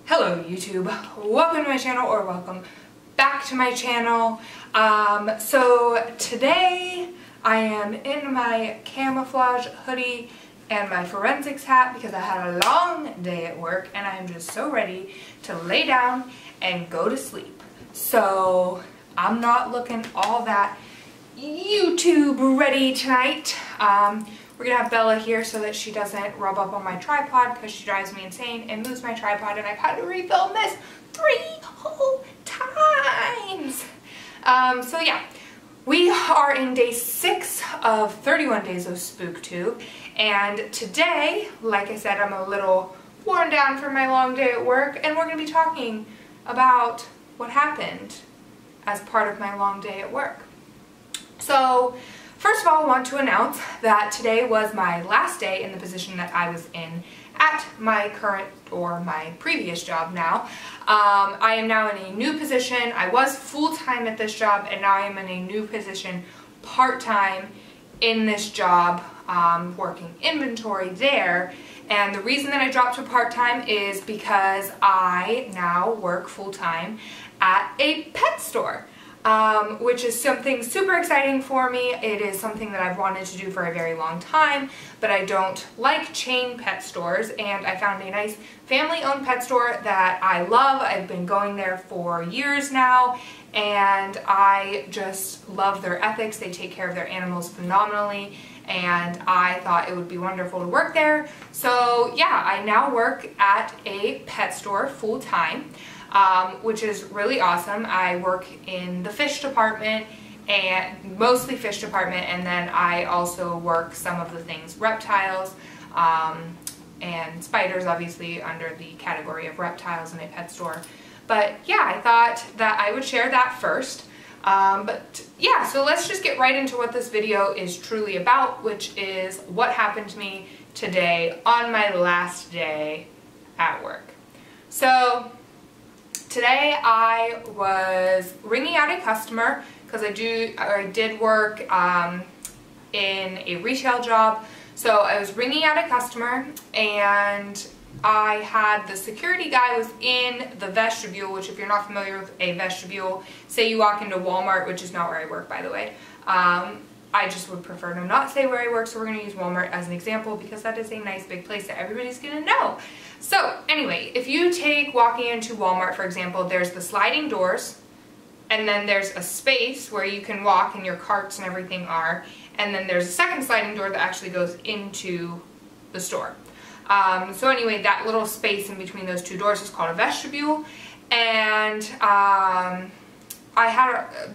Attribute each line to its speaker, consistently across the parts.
Speaker 1: Hello YouTube, welcome to my channel, or welcome back to my channel. So today I am in my camouflage hoodie and my forensics hat because I had a long day at work and I'm just so ready to lay down and go to sleep. So I'm not looking all that YouTube ready tonight. We're gonna have Bella here so that she doesn't rub up on my tripod because she drives me insane and moves my tripod, and I've had to refilm this 3 whole times. So yeah, we are in day 6 of 31 days of SpookTube, and today, like I said, I'm a little worn down from my long day at work, and we're gonna be talking about what happened as part of my long day at work. So first of all, I want to announce that today was my last day in the position that I was in at my current, or my previous job now. I am now in a new position. I was full-time at this job, and now I am in a new position part-time in this job, working inventory there. And the reason that I dropped to part-time is because I now work full-time at a pet store. Which is something super exciting for me. It is something that I've wanted to do for a very long time, but I don't like chain pet stores, and I found a nice family-owned pet store that I love. I've been going there for years now, and I just love their ethics. They take care of their animals phenomenally, and I thought it would be wonderful to work there. So yeah, I now work at a pet store full-time. Which is really awesome. I work in the fish department, and mostly fish department, and then I also work some of the things reptiles, and spiders, obviously under the category of reptiles in a pet store. But yeah, I thought that I would share that first. But yeah, so let's just get right into what this video is truly about, which is what happened to me today on my last day at work. So today I was ringing out a customer because I did work in a retail job. So I was ringing out a customer, and I had the security guy was in the vestibule, which, if you're not familiar with a vestibule, say you walk into Walmart, which is not where I work, by the way. I just would prefer to not say where I work, so we're going to use Walmart as an example because that is a nice big place that everybody's going to know. So anyway, if you take walking into Walmart, for example, there's the sliding doors, and then there's a space where you can walk and your carts and everything are, and then there's a second sliding door that actually goes into the store. So anyway, that little space in between those two doors is called a vestibule, and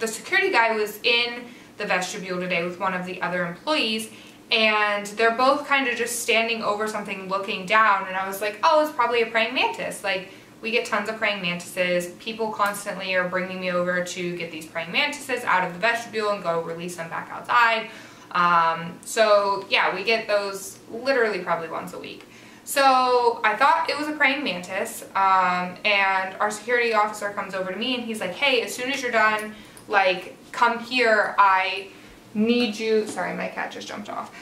Speaker 1: the security guy was in the vestibule today with one of the other employees, and they're both kind of just standing over something looking down, and I was like, oh, it's probably a praying mantis. Like, we get tons of praying mantises. People constantly are bringing me over to get these praying mantises out of the vestibule and go release them back outside. So yeah, we get those literally probably once a week. So I thought it was a praying mantis, and our security officer comes over to me and he's like, hey, as soon as you're done, like, come here, I need you. Sorry, my cat just jumped off.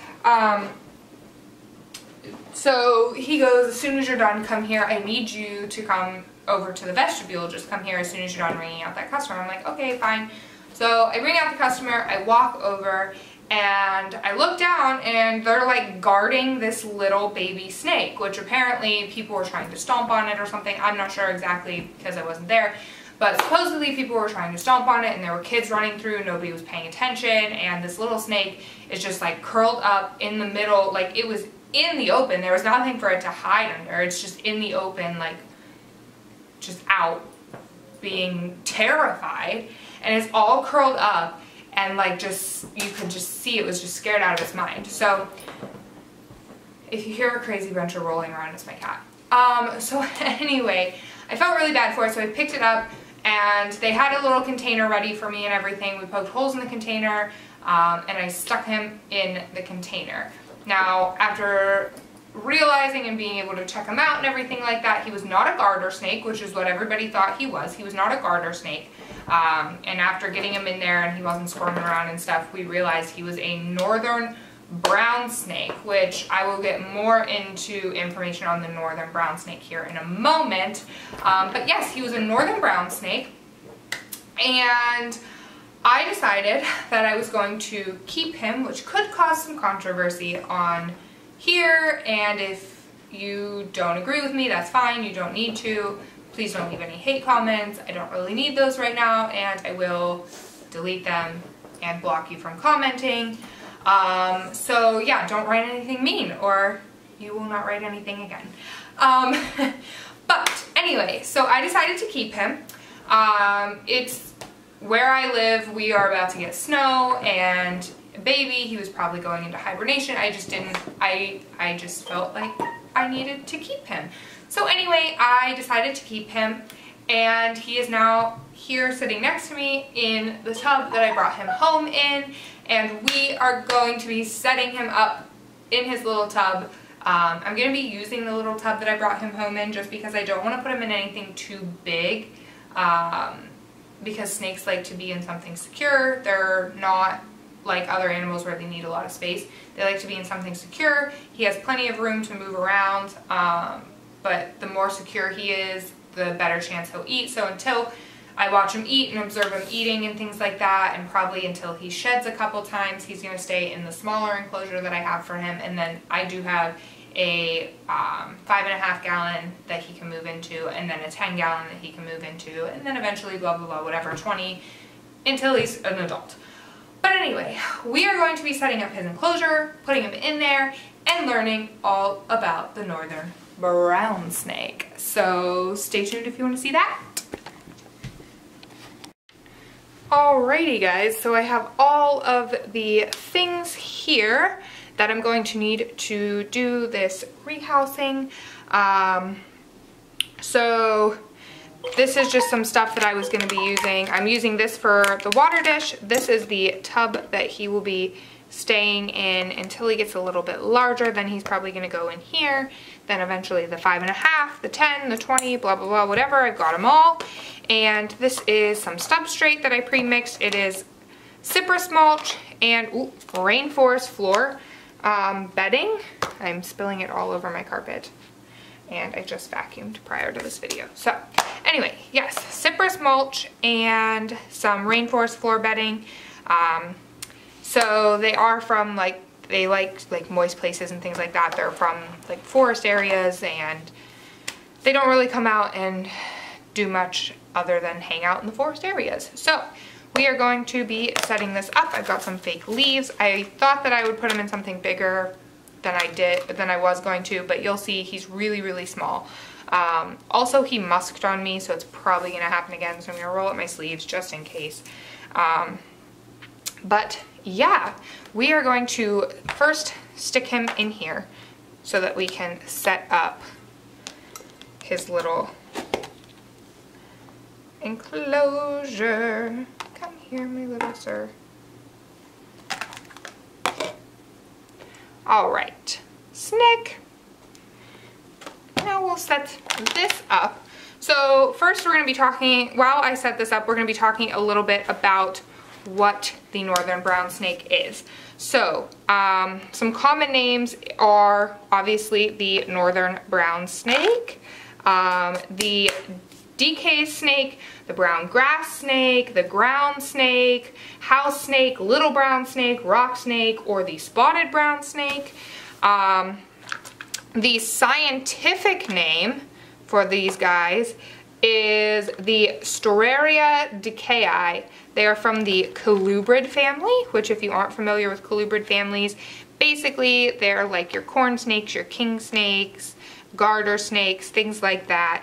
Speaker 1: So he goes, as soon as you're done, come here. I need you to come over to the vestibule. Just come here as soon as you're done ringing out that customer. I'm like, okay, fine. So I ring out the customer, I walk over, and I look down, and they're like guarding this little baby snake, which apparently people were trying to stomp on it or something. I'm not sure exactly because I wasn't there. But supposedly people were trying to stomp on it, and there were kids running through, nobody was paying attention, and this little snake is just like curled up in the middle, like it was in the open. There was nothing for it to hide under. It's just in the open, like just out, being terrified, and it's all curled up, and like just, you could just see it was just scared out of its mind. So if you hear a crazy bunch of rolling around, it's my cat. So anyway, I felt really bad for it, so I picked it up, and they had a little container ready for me and everything. We poked holes in the container, and I stuck him in the container. Now, after realizing and being able to check him out and everything like that, he was not a garter snake, which is what everybody thought he was. He was not a garter snake. And after getting him in there and he wasn't squirming around and stuff, we realized he was a northern brown snake, which I will get more into information on the northern brown snake here in a moment. But yes, he was a northern brown snake, and I decided that I was going to keep him, which could cause some controversy on here, and if you don't agree with me, that's fine. You don't need to. Please don't leave any hate comments. I don't really need those right now, and I will delete them and block you from commenting. So yeah, don't write anything mean or you will not write anything again. But anyway, so I decided to keep him. It's where I live, we are about to get snow, and baby, he was probably going into hibernation. I just felt like I needed to keep him. So anyway, I decided to keep him, and he is now here sitting next to me in the tub that I brought him home in, and we are going to be setting him up in his little tub. I'm going to be using the little tub that I brought him home in just because I don't want to put him in anything too big, because snakes like to be in something secure. They're not like other animals where they need a lot of space. They like to be in something secure. He has plenty of room to move around, but the more secure he is, the better chance he'll eat. So until I watch him eat and observe him eating and things like that, and probably until he sheds a couple times, he's going to stay in the smaller enclosure that I have for him. And then I do have a 5.5 gallon that he can move into, and then a 10 gallon that he can move into, and then eventually blah blah blah, whatever, 20 until he's an adult. But anyway, we are going to be setting up his enclosure, putting him in there, and learning all about the northern brown snake. So stay tuned if you want to see that. Alrighty guys, so I have all of the things here that I'm going to need to do this rehousing. So this is just some stuff that I was going to be using. I'm using this for the water dish. This is the tub that he will be staying in until he gets a little bit larger. Then he's probably going to go in here. Then eventually the 5.5, the 10, the 20, blah blah blah, whatever. I've got them all. And this is some substrate that I pre-mixed. It is cypress mulch and rainforest floor bedding. I'm spilling it all over my carpet, and I just vacuumed prior to this video. So anyway, yes, cypress mulch and some rainforest floor bedding. So they are from they like moist places and things like that. They're from like forest areas, and they don't really come out and do much other than hang out in the forest areas. So we are going to be setting this up. I've got some fake leaves. I thought that I would put them in something bigger than I was going to, but you'll see he's really, really small. Also, he musked on me, so it's probably going to happen again, so I'm going to roll up my sleeves just in case. But yeah, we are going to first stick him in here so that we can set up his little enclosure. Come here, my little sir. All right, Snick. Now we'll set this up. So first we're going to be talking, while I set this up, we're going to be talking a little bit about what the northern brown snake is. So some common names are obviously the northern brown snake, the DK snake, the brown grass snake, the ground snake, house snake, little brown snake, rock snake, or the spotted brown snake. The scientific name for these guys is the Storaria decii. They are from the colubrid family, which if you aren't familiar with colubrid families, basically they're like your corn snakes, your king snakes, garter snakes, things like that.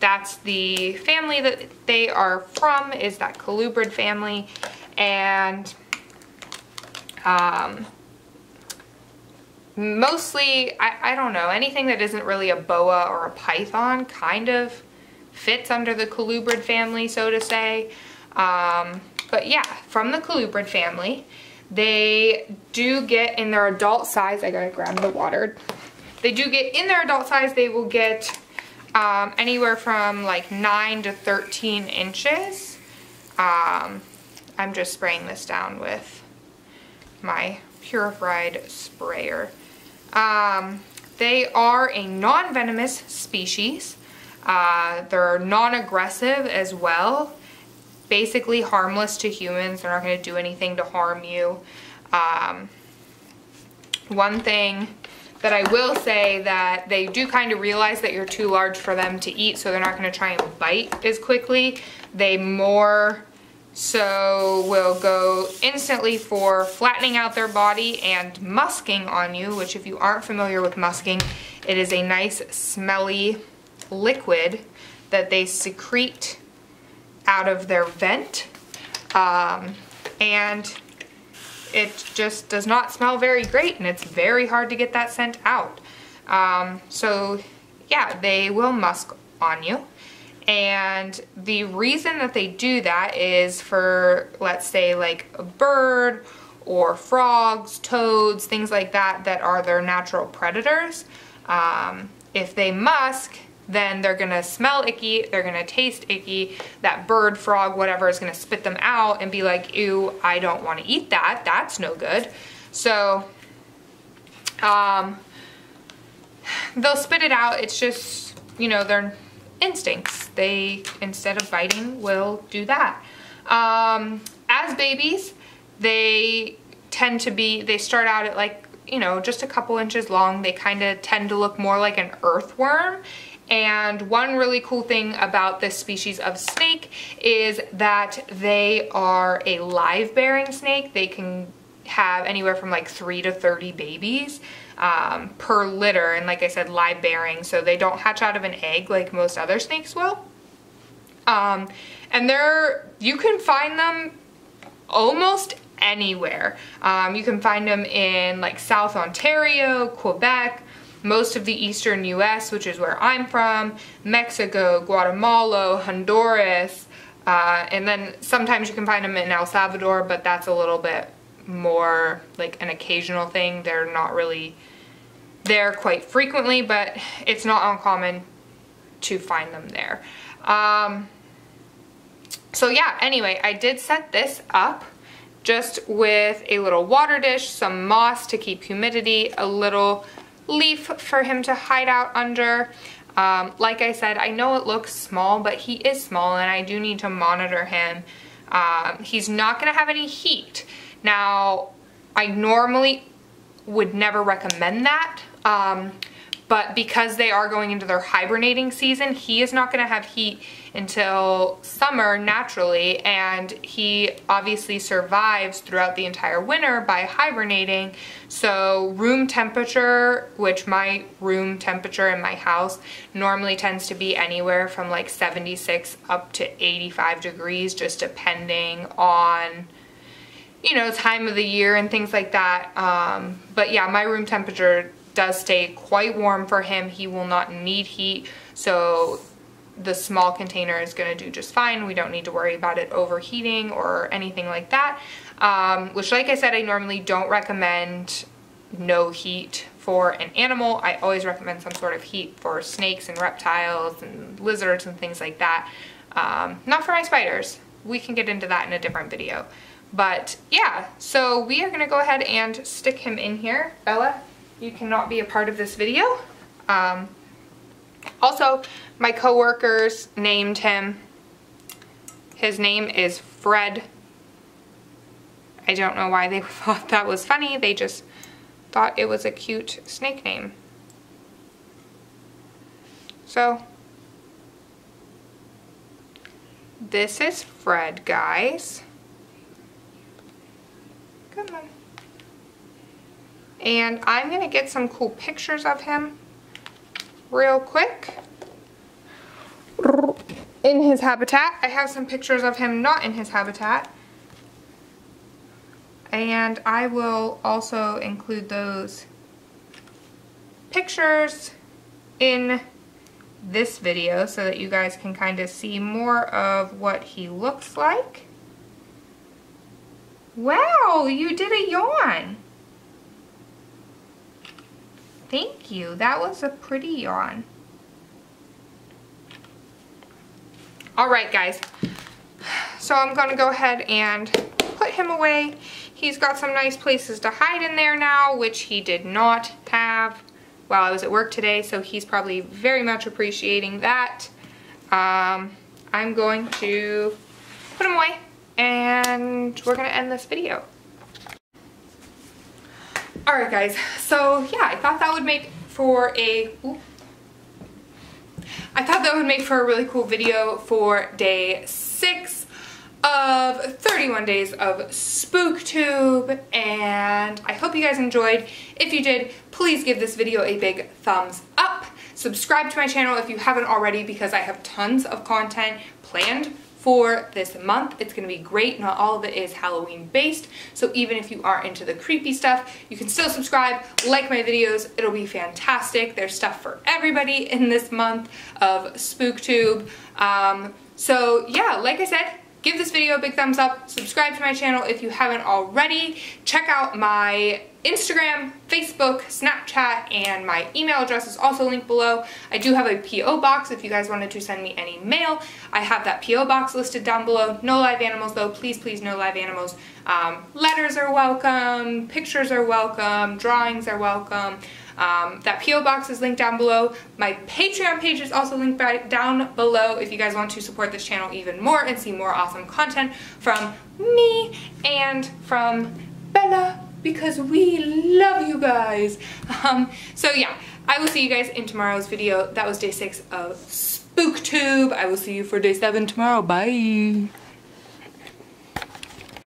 Speaker 1: That's the family that they are from, is that colubrid family. And mostly, I don't know, anything that isn't really a boa or a python kind of fits under the colubrid family, so to say. But yeah, from the colubrid family, they do get in their adult size, I gotta grab the water. They do get in their adult size, they will get anywhere from like 9 to 13 inches. I'm just spraying this down with my purified sprayer. They are a non-venomous species. They're non-aggressive as well. Basically harmless to humans. They're not going to do anything to harm you. One thing that I will say, that they do kind of realize that you're too large for them to eat, so they're not going to try and bite as quickly. They more so will go instantly for flattening out their body and musking on you, which, if you aren't familiar with musking, it is a nice smelly liquid that they secrete out of their vent, and it just does not smell very great, and it's very hard to get that scent out. So yeah, they will musk on you. And the reason that they do that is for, let's say, like a bird or frogs, toads, things like that, that are their natural predators. If they musk, then they're gonna smell icky, they're gonna taste icky. That bird, frog, whatever is gonna spit them out and be like, ew, I don't wanna eat that, that's no good. So, they'll spit it out. It's just, you know, their instincts. They, instead of biting, will do that. As babies, they tend to be, they start out at like, you know, just a couple inches long. They kind of tend to look more like an earthworm. And one really cool thing about this species of snake is that they are a live-bearing snake. They can have anywhere from like 3 to 30 babies per litter, and like I said, live-bearing, so they don't hatch out of an egg like most other snakes will. And you can find them almost anywhere. You can find them in like South Ontario, Quebec, most of the eastern US, which is where I'm from, Mexico, Guatemala, Honduras, and then sometimes you can find them in El Salvador, but that's a little bit more like an occasional thing. They're not really there quite frequently, but it's not uncommon to find them there. So yeah, anyway, I did set this up just with a little water dish, some moss to keep humidity, a little leaf for him to hide out under. Like I said, I know it looks small, but he is small and I do need to monitor him. He's not going to have any heat. Now, I normally would never recommend that, but because they are going into their hibernating season, he is not going to have heat until summer naturally, and he obviously survives throughout the entire winter by hibernating. So room temperature, which my room temperature in my house normally tends to be anywhere from like 76 up to 85 degrees, just depending on, you know, time of the year and things like that. But yeah, my room temperature does stay quite warm for him. He will not need heat, so the small container is going to do just fine. We don't need to worry about it overheating or anything like that. Which, like I said, I normally don't recommend no heat for an animal. I always recommend some sort of heat for snakes and reptiles and lizards and things like that. Not for my spiders. We can get into that in a different video. But yeah, so we are going to go ahead and stick him in here. Bella, you cannot be a part of this video. Also, my coworkers named him. His name is Fred. I don't know why they thought that was funny. They just thought it was a cute snake name. So, this is Fred, guys. Come on. And I'm going to get some cool pictures of him real quick. In his habitat. I have some pictures of him not in his habitat. And I will also include those pictures in this video so that you guys can kind of see more of what he looks like. Wow, you did a yawn. Thank you. That was a pretty yawn. Alright guys, so I'm going to go ahead and put him away. He's got some nice places to hide in there now, which he did not have while I was at work today, so he's probably very much appreciating that. I'm going to put him away, and we're gonna end this video. Alright guys, so yeah, I thought that would make for a really cool video for day 6 of 31 days of SpookTube, and I hope you guys enjoyed. If you did, please give this video a big thumbs up. Subscribe to my channel if you haven't already, because I have tons of content planned for this month. It's gonna be great. Not all of it is Halloween based, so even if you are into the creepy stuff, you can still subscribe, like my videos. It'll be fantastic. There's stuff for everybody in this month of SpookTube. So yeah, like I said, give this video a big thumbs up, subscribe to my channel if you haven't already, check out my Instagram, Facebook, Snapchat, and my email address is also linked below. I do have a P.O. box if you guys wanted to send me any mail. I have that P.O. box listed down below. No live animals though, please, please, no live animals. Letters are welcome, pictures are welcome, drawings are welcome. That P.O. box is linked down below. My Patreon page is also linked down below if you guys want to support this channel even more and see more awesome content from me and from Bella, because we love you guys. So yeah, I will see you guys in tomorrow's video. That was day 6 of SpookTube. I will see you for day 7 tomorrow. Bye.